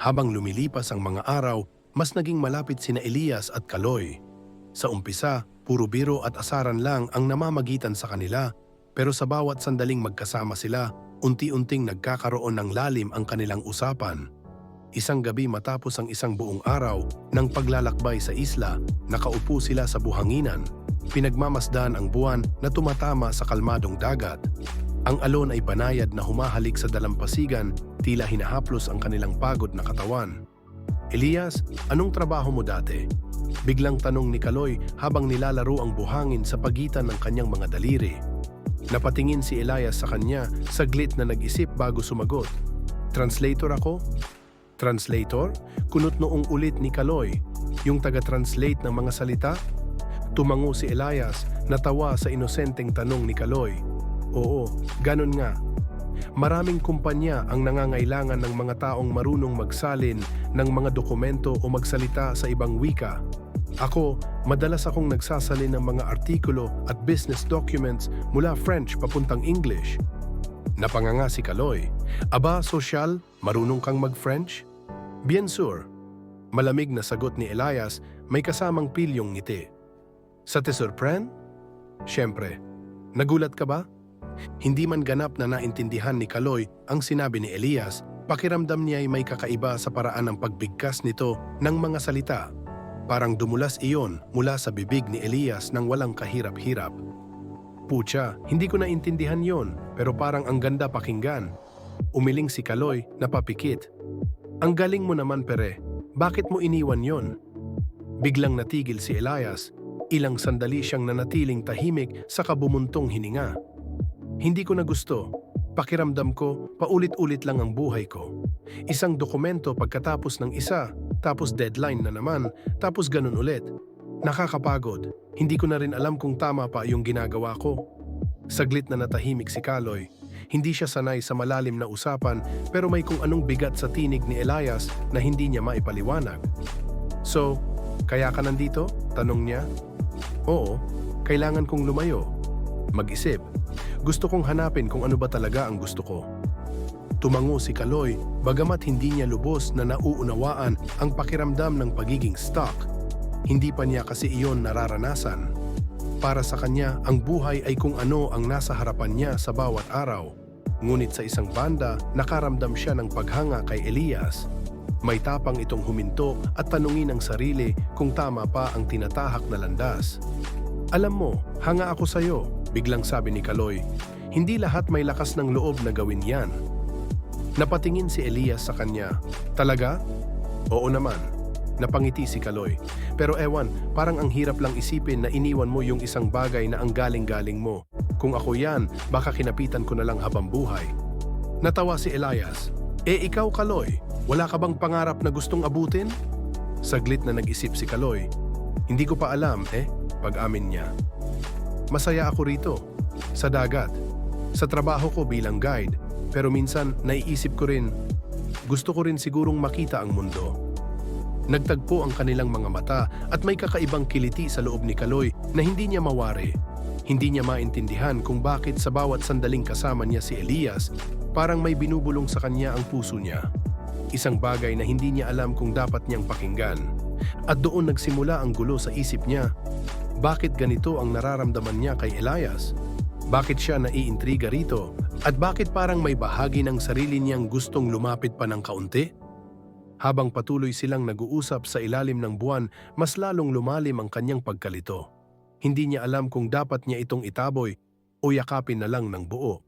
Habang lumilipas ang mga araw, mas naging malapit sina Elias at Kaloy. Sa umpisa, puro biro at asaran lang ang namamagitan sa kanila, pero sa bawat sandaling magkasama sila, unti-unting nagkakaroon ng lalim ang kanilang usapan. Isang gabi matapos ang isang buong araw, ng paglalakbay sa isla, nakaupo sila sa buhanginan. Pinagmamasdan ang buwan na tumatama sa kalmadong dagat. Ang alon ay banayad na humahalik sa dalampasigan, tila hinahaplos ang kanilang pagod na katawan. Elias, anong trabaho mo dati? Biglang tanong ni Kaloy habang nilalaro ang buhangin sa pagitan ng kanyang mga daliri. Napatingin si Elias sa kanya, saglit na nag-isip bago sumagot. Translator ako? Translator? Kunot noong ulit ni Kaloy. Yung taga-translate ng mga salita? Tumango si Elias, natawa sa inosenteng tanong ni Kaloy. Oo, ganun nga. Maraming kumpanya ang nangangailangan ng mga taong marunong magsalin ng mga dokumento o magsalita sa ibang wika. Ako, madalas akong nagsasalin ng mga artikulo at business documents mula French papuntang English. Napanganga si Kaloy. Aba, sosyal, marunong kang mag-French? Bien sûr. Malamig na sagot ni Elias, may kasamang pilyong ngiti. Sa te surprend? Siyempre. Nagulat ka ba? Hindi man ganap na naintindihan ni Kaloy ang sinabi ni Elias, pakiramdam niya ay may kakaiba sa paraan ng pagbigkas nito ng mga salita. Parang dumulas iyon mula sa bibig ni Elias nang walang kahirap-hirap. Pucha, hindi ko naintindihan yon, pero parang ang ganda pakinggan. Umiling si Kaloy na papikit. Ang galing mo naman pere, bakit mo iniwan yon? Biglang natigil si Elias, ilang sandali siyang nanatiling tahimik sa kabumuntong hininga. Hindi ko na gusto. Pakiramdam ko, paulit-ulit lang ang buhay ko. Isang dokumento pagkatapos ng isa, tapos deadline na naman, tapos ganun ulit. Nakakapagod. Hindi ko na rin alam kung tama pa yung ginagawa ko. Saglit na natahimik si Kaloy. Hindi siya sanay sa malalim na usapan, pero may kung anong bigat sa tinig ni Elias na hindi niya maipaliwanag. So, kaya ka nandito? Tanong niya. Oo, kailangan kong lumayo. Mag-isip. Gusto kong hanapin kung ano ba talaga ang gusto ko. Tumango si Kaloy, bagamat hindi niya lubos na nauunawaan ang pakiramdam ng pagiging stuck. Hindi pa niya kasi iyon nararanasan. Para sa kanya, ang buhay ay kung ano ang nasa harapan niya sa bawat araw. Ngunit sa isang banda, nakaramdam siya ng paghanga kay Elias. May tapang itong huminto at tanungin ang sarili kung tama pa ang tinatahak na landas. Alam mo, hanga ako sa'yo, biglang sabi ni Kaloy. Hindi lahat may lakas ng loob na gawin yan. Napatingin si Elias sa kanya. Talaga? Oo naman. Napangiti si Kaloy. Pero ewan, parang ang hirap lang isipin na iniwan mo yung isang bagay na ang galing-galing mo. Kung ako yan, baka kinapitan ko na lang habang buhay. Natawa si Elias. Ikaw Kaloy, wala ka bang pangarap na gustong abutin? Saglit na nag-isip si Kaloy. Hindi ko pa alam pag-amin niya. Masaya ako rito, sa dagat, sa trabaho ko bilang guide, pero minsan naiisip ko rin, gusto ko rin sigurong makita ang mundo. Nagtagpo ang kanilang mga mata at may kakaibang kiliti sa loob ni Kaloy na hindi niya mawari. Hindi niya maintindihan kung bakit sa bawat sandaling kasama niya si Elias, parang may binubulong sa kanya ang puso niya. Isang bagay na hindi niya alam kung dapat niyang pakinggan. At doon nagsimula ang gulo sa isip niya. Bakit ganito ang nararamdaman niya kay Elias? Bakit siya naiintriga rito? At bakit parang may bahagi ng sarili niyang gustong lumapit pa ng kaunti? Habang patuloy silang nag-uusap sa ilalim ng buwan, mas lalong lumalim ang kanyang pagkalito. Hindi niya alam kung dapat niya itong itaboy o yakapin na lang ng buo.